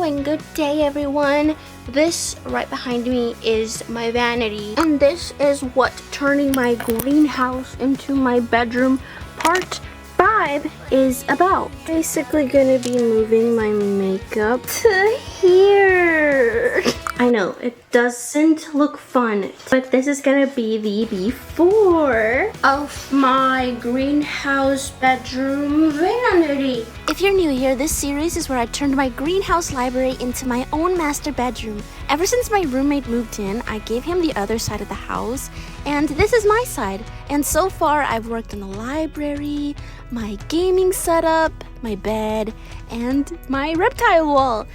and good day everyone. This right behind me is my vanity, and this is what turning my greenhouse into my bedroom part 5 is about. Basically gonna be moving my makeup to here. I know it doesn't look fun, but this is gonna be the before of my greenhouse bedroom vanity. If you're new here, this series is where I turned my greenhouse library into my own master bedroom. Ever since my roommate moved in, I gave him the other side of the house, and this is my side. And so far, I've worked on the library, my gaming setup, my bed, and my reptile wall.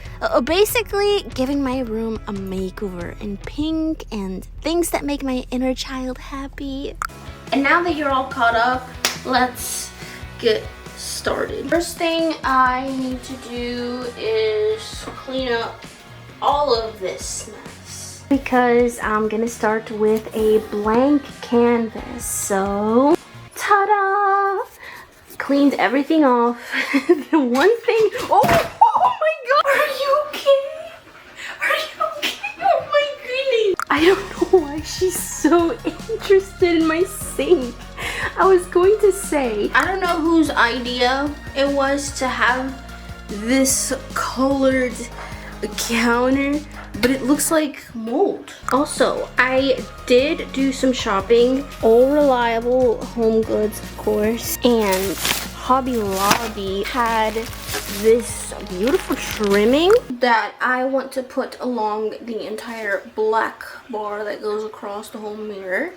Basically, giving my room a makeover in pink and things that make my inner child happy. And now that you're all caught up, let's get started. First thing I need to do is clean up all of this mess, because I'm gonna start with a blank canvas. So, ta-da! Cleaned everything off. The one thing, oh my god, are you okay? Are you okay? Oh my goodness. I don't know why she's so interested in my sink. I was going to say, I don't know whose idea it was to have this colored counter, but it looks like mold. Also, I did do some shopping. All Reliable Home Goods, of course, and Hobby Lobby had this beautiful trimming that I want to put along the entire black bar that goes across the whole mirror.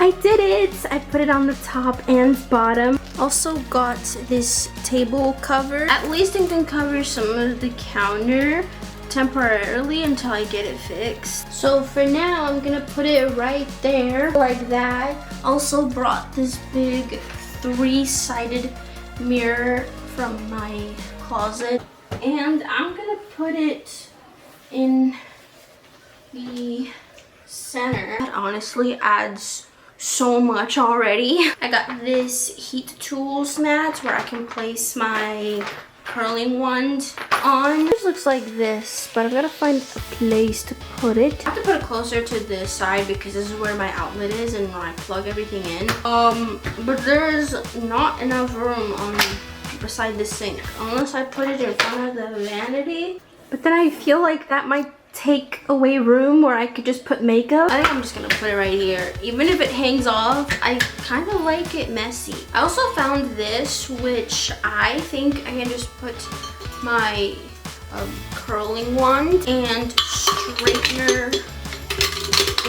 I did it! I put it on the top and bottom. Also got this table cover. At least it can cover some of the counter temporarily until I get it fixed. So for now, I'm gonna put it right there like that. Also brought this big 3-sided mirror from my closet, and I'm gonna put it in the center. That honestly adds so much already. I got this heat tools mat where I can place my curling wand on. This looks like this, but I've got to find a place to put it. I have to put it closer to this side because this is where my outlet is and when I plug everything in. But there's not enough room on beside the sink unless I put it in front of the vanity. But then I feel like that might take away room where I could just put makeup. I think I'm just gonna put it right here. Even if it hangs off, I kind of like it messy. I also found this, which I think I can just put my curling wand and straightener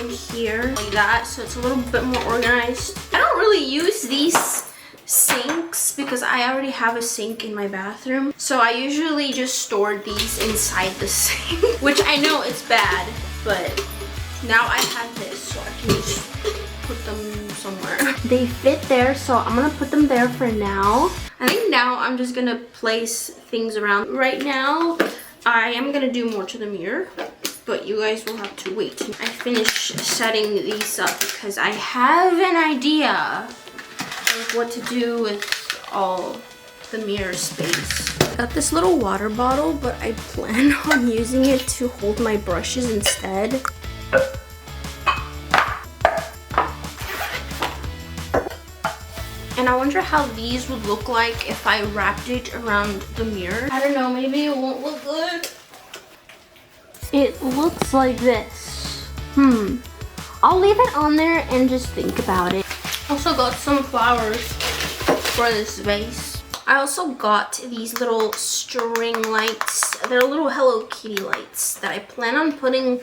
in here like that, so it's a little bit more organized. I don't really use these sinks because I already have a sink in my bathroom, so I usually just store these inside the sink, which I know it's bad, but now I have this, so I can just put them somewhere. They fit there, so I'm gonna put them there for now. I think now I'm just gonna place things around. Right now I am gonna do more to the mirror, but you guys will have to wait. I finished setting these up because I have an idea of what to do with all the mirror space. Got this little water bottle, but I plan on using it to hold my brushes instead. And I wonder how these would look like if I wrapped it around the mirror. I don't know, maybe it won't look good. It looks like this. I'll leave it on there and just think about it. Also got some flowers for this vase. I also got these little string lights. They're little Hello Kitty lights that I plan on putting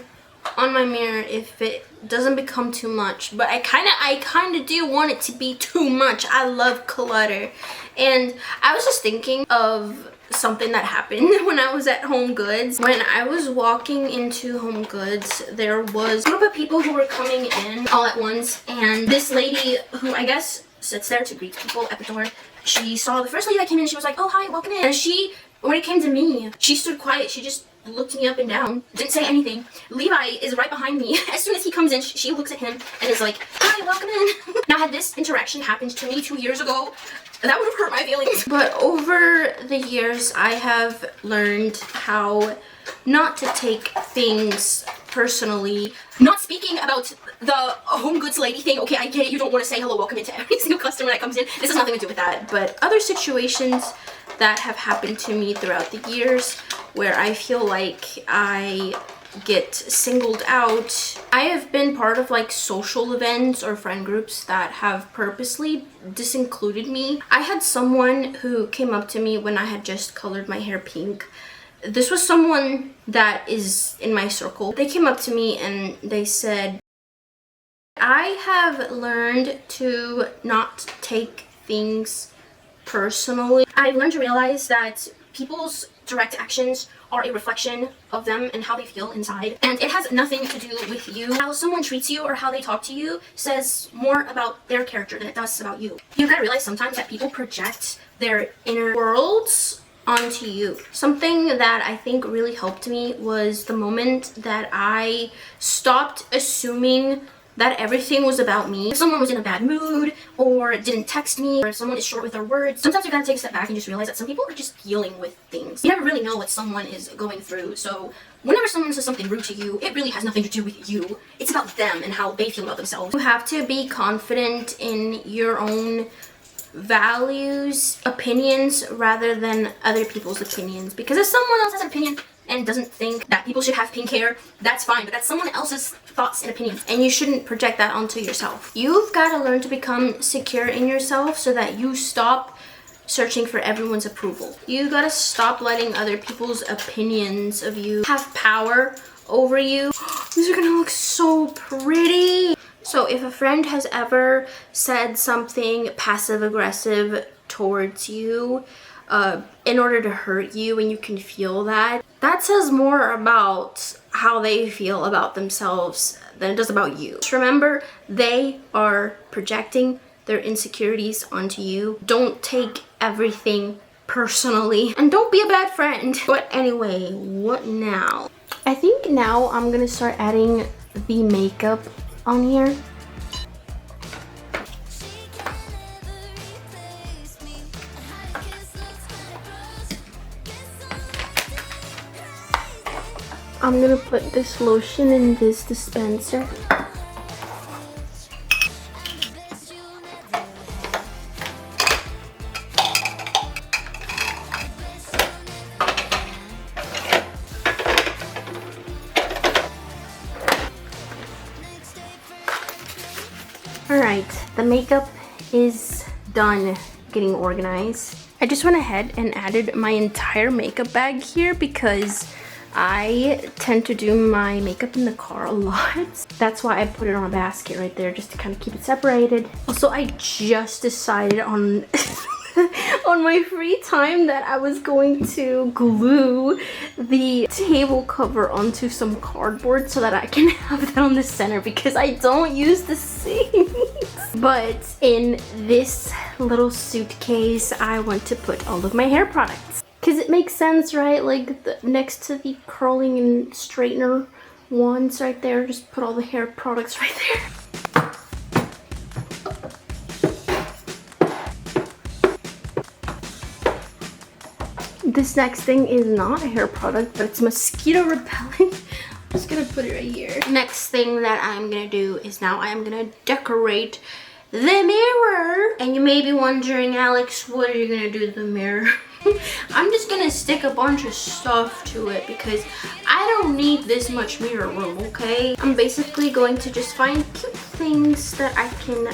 on my mirror if it doesn't become too much. But I kind of do want it to be too much. I love clutter. And I was just thinking of something that happened when I was at Home Goods. When I was walking into Home Goods, there was a group of people who were coming in all at once, and this lady, who I guess sits there to greet people at the door, she saw the first lady that came in. She was like, "Oh, hi, welcome in." And when it came to me, she stood quiet. She just looked me up and down, didn't say anything. Levi is right behind me. As soon as he comes in, she looks at him and is like, hi, welcome in. Now, had this interaction happened to me 2 years ago, that would have hurt my feelings. But over the years, I have learned how not to take things personally. Not speaking about the home goods lady thing. Okay, I get it. You don't want to say hello, welcome into every single customer that comes in. This has nothing to do with that. But other situations that have happened to me throughout the years where I feel like I get singled out. I have been part of like social events or friend groups that have purposely disincluded me. I had someone who came up to me when I had just colored my hair pink. This was someone that is in my circle. They came up to me and they said, I have learned to not take things personally. I've learned to realize that people's direct actions are a reflection of them and how they feel inside. And it has nothing to do with you. How someone treats you or how they talk to you says more about their character than it does about you. You gotta realize sometimes that people project their inner worlds onto you. Something that I think really helped me was the moment that I stopped assuming that everything was about me. If someone was in a bad mood or didn't text me or someone is short with their words, sometimes you gotta take a step back and just realize that some people are just dealing with things. You never really know what someone is going through, so whenever someone says something rude to you, it really has nothing to do with you. It's about them and how they feel about themselves. You have to be confident in your own values, opinions, rather than other people's opinions. Because if someone else has an opinion and doesn't think that people should have pink hair, that's fine, but that's someone else's thoughts and opinions, and you shouldn't project that onto yourself. You've got to learn to become secure in yourself so that you stop searching for everyone's approval. You gotta stop letting other people's opinions of you have power over you. These are gonna look so pretty. So if a friend has ever said something passive-aggressive towards you in order to hurt you and you can feel that, that says more about how they feel about themselves than it does about you. Just remember, they are projecting their insecurities onto you. Don't take everything personally and don't be a bad friend. But anyway, what now? I think now I'm gonna start adding the makeup on here. I'm gonna put this lotion in this dispenser. Alright, the makeup is done getting organized. I just went ahead and added my entire makeup bag here because I tend to do my makeup in the car a lot. That's why I put it on a basket right there, just to kind of keep it separated. Also, I just decided on on my free time that I was going to glue the table cover onto some cardboard so that I can have that on the center because I don't use the sinks. But in this little suitcase, I want to put all of my hair products. Because it makes sense, right? Like next to the curling and straightener wands right there, just put all the hair products right there. This next thing is not a hair product, but it's mosquito repellent. I'm just gonna put it right here. Next thing that I'm gonna do is now I am gonna decorate the mirror. And you may be wondering, Alex, what are you gonna do to the mirror? I'm just gonna stick a bunch of stuff to it because I don't need this much mirror room, okay? I'm basically going to just find cute things that I can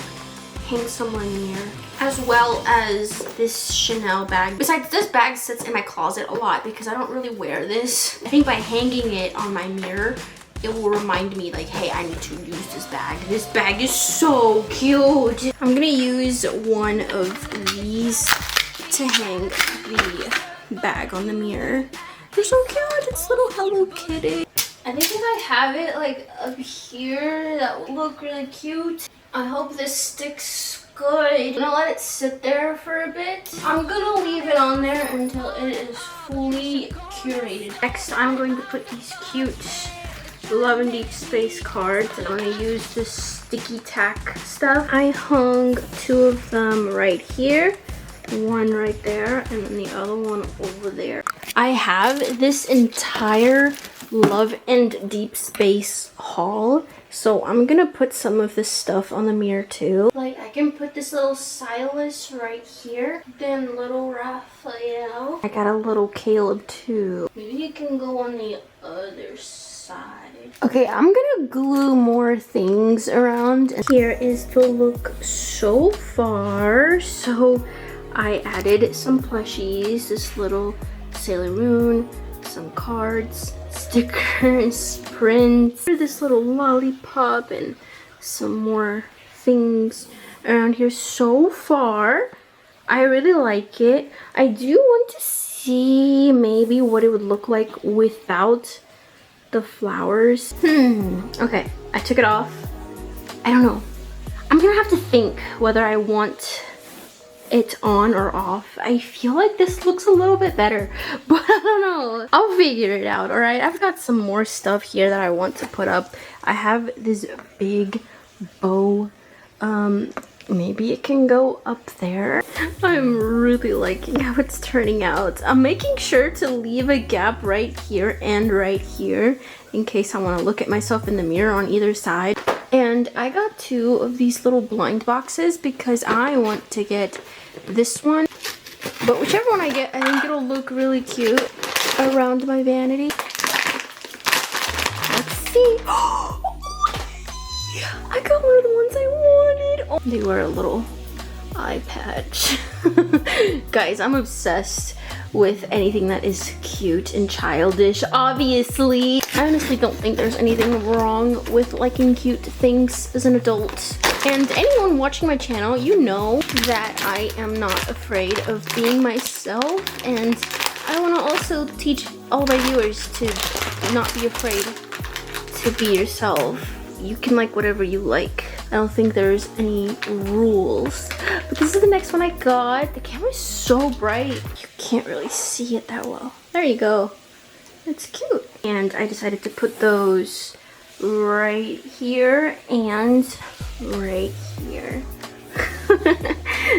hang somewhere near, as well as this Chanel bag. Besides, this bag sits in my closet a lot because I don't really wear this. I think by hanging it on my mirror, it will remind me like, hey, I need to use this bag. This bag is so cute. I'm gonna use one of these to hang the bag on the mirror. They're so cute. It's little Hello Kitty. I think if I have it like up here, that would look really cute. I hope this sticks good. I'm gonna let it sit there for a bit. I'm gonna leave it on there until it is fully curated. Next, I'm going to put these cute Love and Deep Space cards, and I'm going to use this sticky tack stuff. I hung 2 of them right here, one right there, and then the other one over there. I have this entire Love and Deep Space haul, so I'm gonna put some of this stuff on the mirror too. Like, I can put this little Silas right here, then little Raphael. I got a little Caleb too. Maybe you can go on the other side. Okay, I'm gonna glue more things around. Here is the look so far. So I added some plushies, this little Sailor Moon, some cards, stickers, prints, this little lollipop, and some more things around here. So far, I really like it. I do want to see maybe what it would look like without the flowers. Okay, I took it off. I don't know. I'm gonna have to think whether I want it on or off. I feel like this looks a little bit better, but I don't know. I'll figure it out, all right? I've got some more stuff here that I want to put up. I have this big bow. Maybe it can go up there. I'm really liking how it's turning out. I'm making sure to leave a gap right here and right here in case I want to look at myself in the mirror on either side. And I got 2 of these little blind boxes because I want to get this one. But whichever one I get, I think it'll look really cute around my vanity. Let's see. I got one of the ones I wanted. Oh, they were a little eye patch. Guys, I'm obsessed with anything that is cute and childish, obviously. I honestly don't think there's anything wrong with liking cute things as an adult. And anyone watching my channel, you know that I am not afraid of being myself, and I want to also teach all my viewers to not be afraid to be yourself. You can like whatever you like. I don't think there's any rules. But this is the next one I got. The camera's so bright, you can't really see it that well. There you go. It's cute. And I decided to put those right here and right here.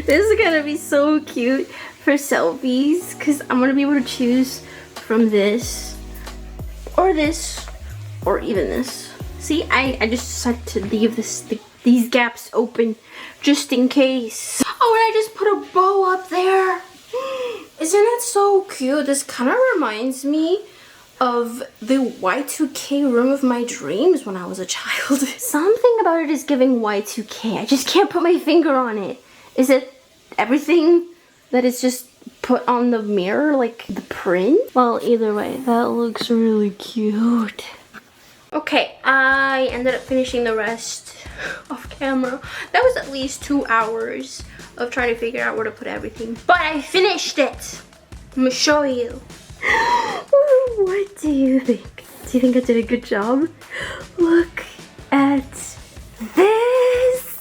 This is gonna be so cute for selfies because I'm gonna be able to choose from this or even this. See, I just decided to leave these gaps open just in case. Oh, and I just put a bow up there. Isn't it so cute? This kind of reminds me of the Y2K room of my dreams when I was a child. Something about it is giving Y2K. I just can't put my finger on it. Is it everything that is just put on the mirror, like the print? Well, either way, that looks really cute. Okay, I ended up finishing the rest off camera. That was at least 2 hours of trying to figure out where to put everything. But I finished it. I'm gonna show you. What do you think? Do you think I did a good job? Look at this.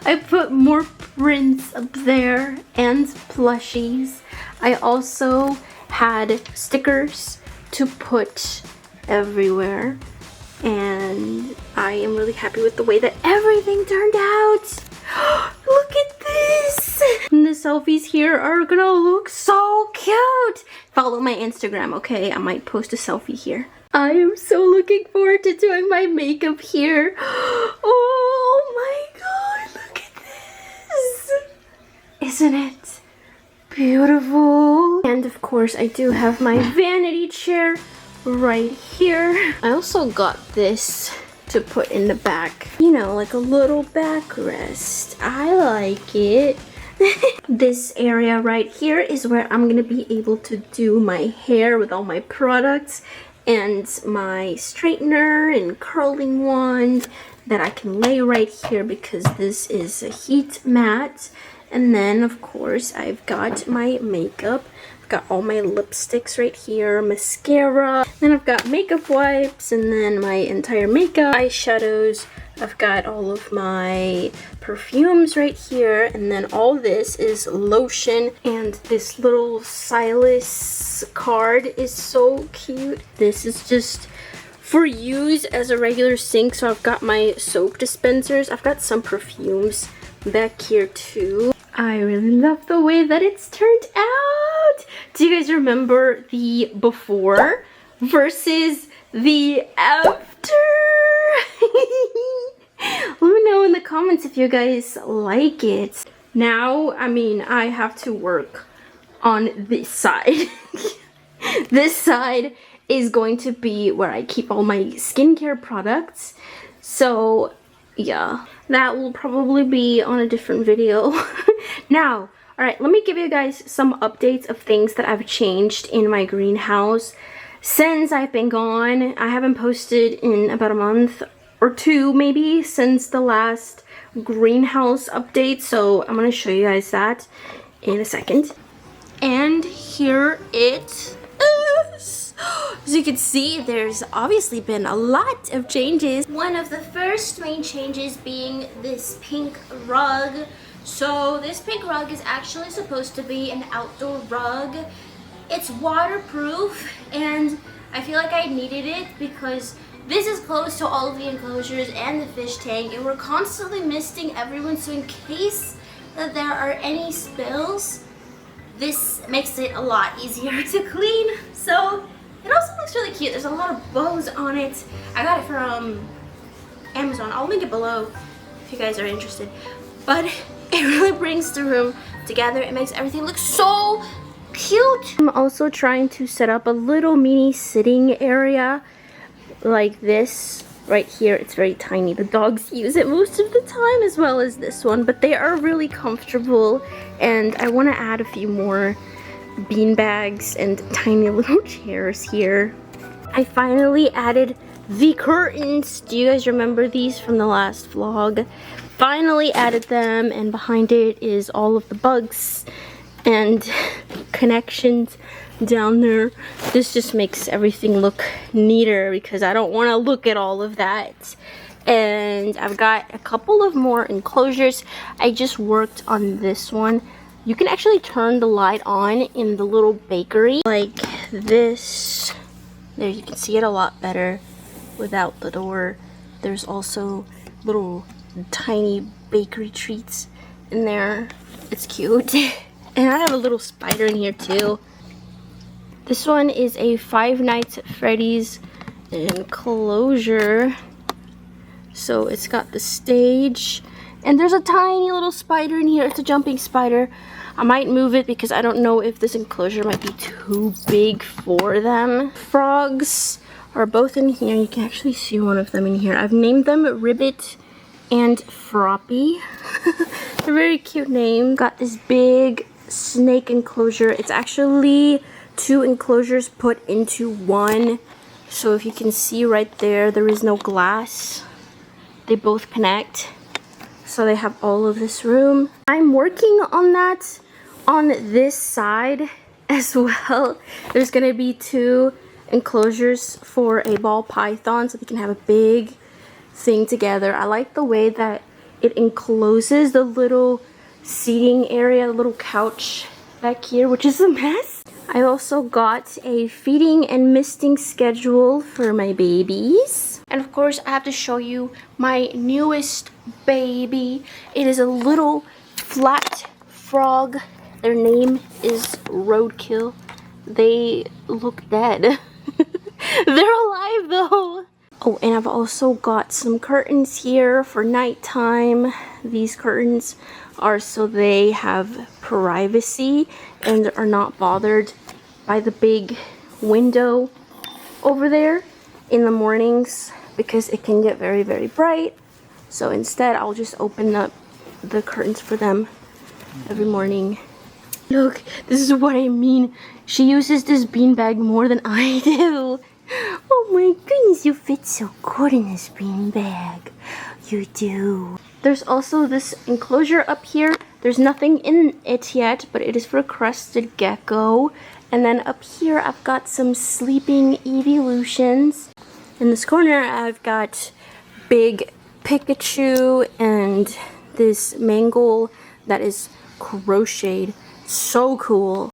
I put more prints up there and plushies. I also had stickers to put everywhere. And I am really happy with the way that everything turned out. Look at this. And the selfies here are gonna look so cute. Follow my Instagram, okay? I might post a selfie here. I am so looking forward to doing my makeup here. Oh my god, look at this. Isn't it beautiful? And of course, I do have my vanity chair right here. I also got this to put in the back, you know, like a little backrest. I like it. This area right here is where I'm gonna be able to do my hair with all my products and my straightener and curling wand that I can lay right here because this is a heat mat. And then of course I've got my makeup. I've got all my lipsticks right here, mascara, then I've got makeup wipes, and then my entire makeup, eyeshadows, I've got all of my perfumes right here, and then all this is lotion, and this little Silas card is so cute. This is just for use as a regular sink, so I've got my soap dispensers. I've got some perfumes back here too. I really love the way that it's turned out. Do you guys remember the before versus the after? Let me know in the comments if you guys like it. Now, I mean, I have to work on this side. This side is going to be where I keep all my skincare products. So, yeah, that will probably be on a different video. Now, alright, let me give you guys some updates of things that I've changed in my greenhouse since I've been gone. I haven't posted in about a month or two maybe since the last greenhouse update, so I'm gonna show you guys that in a second. And here it is. As you can see, there's obviously been a lot of changes. One of the first main changes being this pink rug. So this pink rug is actually supposed to be an outdoor rug. It's waterproof, and I feel like I needed it because this is close to all of the enclosures and the fish tank, and we're constantly misting everyone, so in case that there are any spills, this makes it a lot easier to clean. So it also looks really cute. There's a lot of bows on it. I got it from Amazon. I'll link it below if you guys are interested. But it really brings the room together. It makes everything look so cute. I'm also trying to set up a little mini sitting area like this right here. It's very tiny. The dogs use it most of the time, as well as this one, but they are really comfortable, and I want to add a few more bean bags and tiny little chairs here. I finally added the curtains. Do you guys remember these from the last vlog? Finally added them, and behind it is all of the bugs and connections down there. This just makes everything look neater because I don't want to look at all of that. And I've got a couple of more enclosures. I just worked on this one. You can actually turn the light on in the little bakery like this. There, you can see it a lot better without the door. There's also little tiny bakery treats in there. It's cute. And I have a little spider in here too. This one is a Five Nights at Freddy's enclosure. So it's got the stage, and there's a tiny little spider in here. It's a jumping spider. I might move it because I don't know if this enclosure might be too big for them. Frogs are both in here. You can actually see one of them in here. I've named them Ribbit and Froppy. They're very cute names. Got this big snake enclosure. It's actually 2 enclosures put into one. So if you can see right there, there is no glass. They both connect. So they have all of this room. I'm working on that on this side as well. There's gonna be 2 enclosures for a ball python so they can have a big thing together. I like the way that it encloses the little seating area, the little couch back here, which is a mess. I also got a feeding and misting schedule for my babies. And of course, I have to show you my newest baby. It is a little flat frog. Their name is Roadkill. They look dead. They're alive though. Oh, and I've also got some curtains here for nighttime. These curtains are so they have privacy and are not bothered by the big window over there in the mornings because it can get very, very bright. So instead, I'll just open up the curtains for them every morning. Look, this is what I mean. She uses this beanbag more than I do. Oh my goodness, you fit so good in this beanbag. You do. There's also this enclosure up here. There's nothing in it yet, but it is for a crested gecko. And then up here, I've got some sleeping evolutions. In this corner, I've got big Pikachu and this mangle that is crocheted. So cool.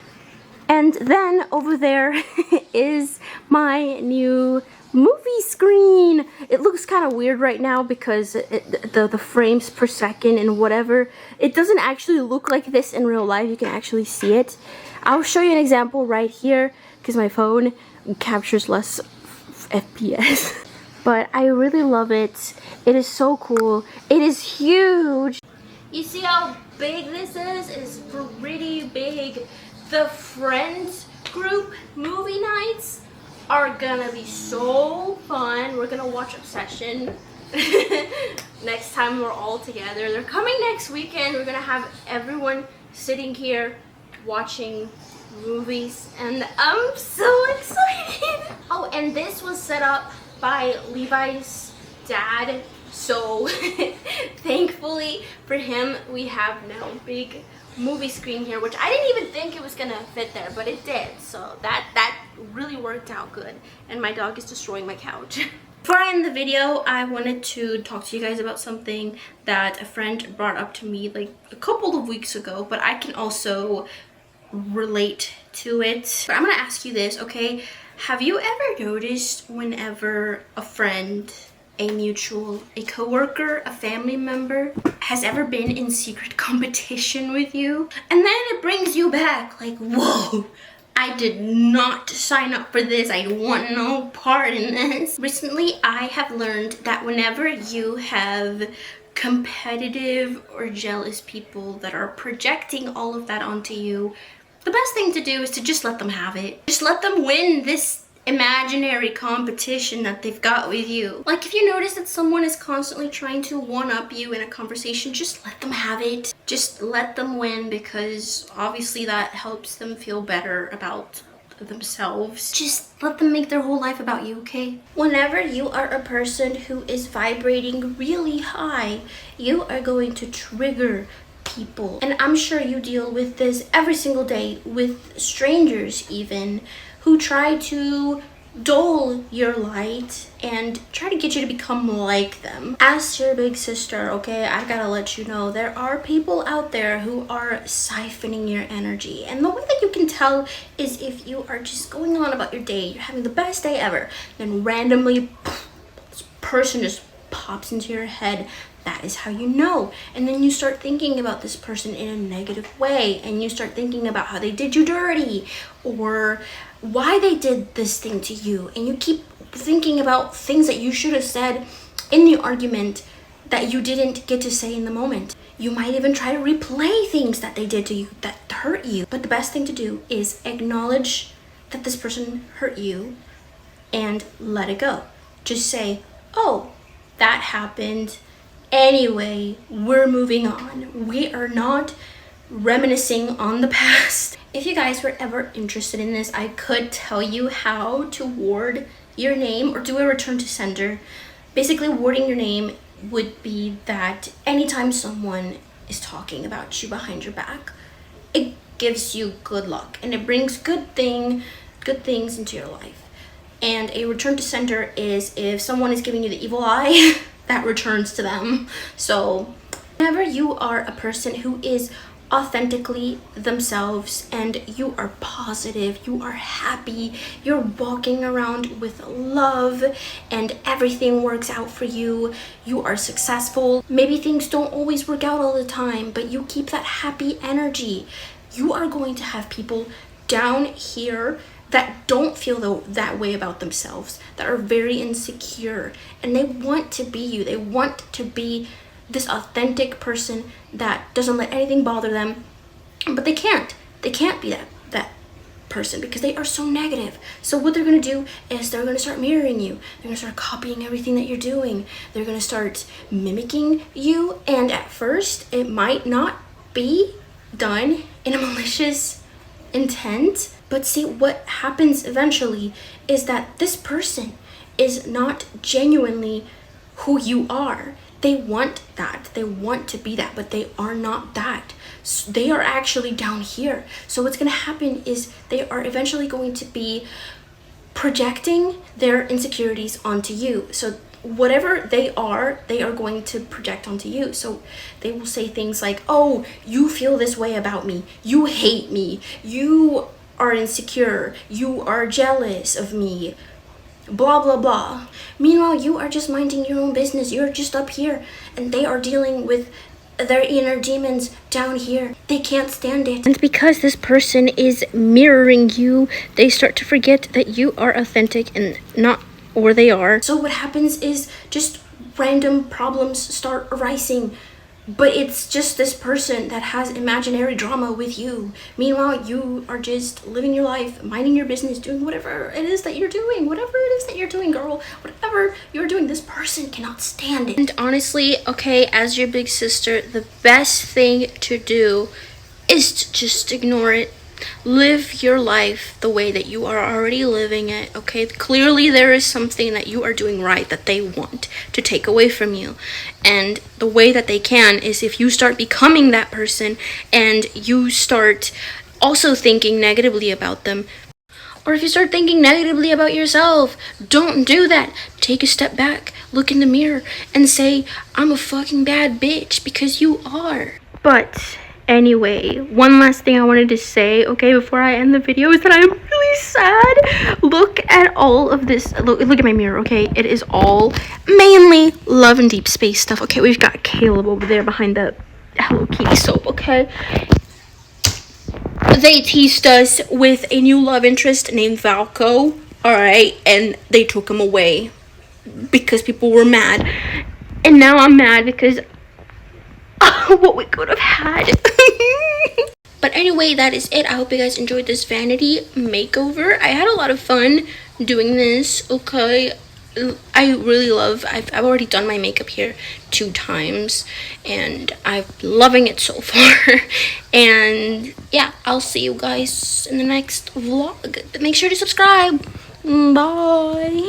And then over there is my new movie screen. It looks kind of weird right now because the frames per second and whatever, it doesn't actually look like this in real life. You can actually see it. I'll show you an example right here because my phone captures less FPS. But I really love it. It is so cool. It is huge. You see how big this is? It's pretty big. The Friends group movie nights are gonna be so fun. We're gonna watch Obsession next time we're all together. They're coming next weekend. We're gonna have everyone sitting here watching movies and I'm so excited. Oh, and this was set up by Levi's dad. So thankfully for him, we have now a big movie screen here, which I didn't even think it was gonna fit there, but it did. So that really worked out good. And my dog is destroying my couch. Before I end the video, I wanted to talk to you guys about something that a friend brought up to me like a couple of weeks ago, but I can also relate to it. But I'm gonna ask you this, okay? Have you ever noticed whenever a friend, a mutual, a coworker, a family member has ever been in secret competition with you, and then it brings you back like, whoa, I did not sign up for this. I want no part in this. Recently, I have learned that whenever you have competitive or jealous people that are projecting all of that onto you, the best thing to do is to just let them have it. Just let them win this imaginary competition that they've got with you. Like if you notice that someone is constantly trying to one-up you in a conversation, just let them have it. Just let them win, because obviously that helps them feel better about themselves. Just let them make their whole life about you, okay? Whenever you are a person who is vibrating really high, you are going to trigger people. And I'm sure you deal with this every single day with strangers even, who try to dull your light and try to get you to become like them. As your big sister, okay, I gotta let you know, there are people out there who are siphoning your energy. And the way that you can tell is if you are just going on about your day, you're having the best day ever, then randomly this person just pops into your head. That is how you know. And then you start thinking about this person in a negative way, and you start thinking about how they did you dirty or why they did this thing to you, and you keep thinking about things that you should have said in the argument that you didn't get to say in the moment. You might even try to replay things that they did to you that hurt you. But the best thing to do is acknowledge that this person hurt you and let it go. Just say, oh, that happened. Anyway, we're moving on. We are not reminiscing on the past. If you guys were ever interested in this, I could tell you how to ward your name or do a return to sender. Basically, warding your name would be that anytime someone is talking about you behind your back, it gives you good luck and it brings good things into your life. And a return to sender is if someone is giving you the evil eye, that returns to them. So whenever you are a person who is authentically themselves and you are positive, you are happy, you're walking around with love and everything works out for you, you are successful, maybe things don't always work out all the time, but you keep that happy energy, you are going to have people down here that don't feel that way about themselves, that are very insecure, and they want to be you. They want to be this authentic person that doesn't let anything bother them, but they can't. They can't be that person because they are so negative. So what they're gonna do is they're gonna start mirroring you. They're gonna start copying everything that you're doing. They're gonna start mimicking you, and at first it might not be done in a malicious intent, but see, what happens eventually is that this person is not genuinely who you are. They want that. They want to be that, but they are not that. So they are actually down here. So what's going to happen is they are eventually going to be projecting their insecurities onto you. So whatever they are going to project onto you. So they will say things like, oh, you feel this way about me, you hate me, you are insecure, you are jealous of me, blah blah blah. Meanwhile, you are just minding your own business. You're just up here, and they are dealing with their inner demons down here. They can't stand it. And because this person is mirroring you, they start to forget that you are authentic and not, or they are. So what happens is just random problems start arising. But it's just this person that has imaginary drama with you. Meanwhile, you are just living your life, minding your business, doing whatever it is that you're doing. Whatever it is that you're doing, girl. Whatever you're doing, this person cannot stand it. And honestly, okay, as your big sister, the best thing to do is to just ignore it. Live your life the way that you are already living it, okay? Clearly there is something that you are doing right that they want to take away from you. And the way that they can is if you start becoming that person and you start also thinking negatively about them. Or if you start thinking negatively about yourself, don't do that. Take a step back, look in the mirror, and say, I'm a fucking bad bitch, because you are. But anyway, one last thing I wanted to say, okay, before I end the video, is that I'm really sad. Look at all of this. Look at my mirror, okay? It is all mainly Love and Deep Space stuff, okay? We've got Caleb over there behind the Hello Kitty soap, okay? They teased us with a new love interest named Valko, alright? And they took him away because people were mad. And now I'm mad because what we could have had. But anyway, that is it. I hope you guys enjoyed this vanity makeover. I had a lot of fun doing this, okay? I really love, I've already done my makeup here 2 times, and I'm loving it so far. And yeah, I'll see you guys in the next vlog. Make sure to subscribe. Bye.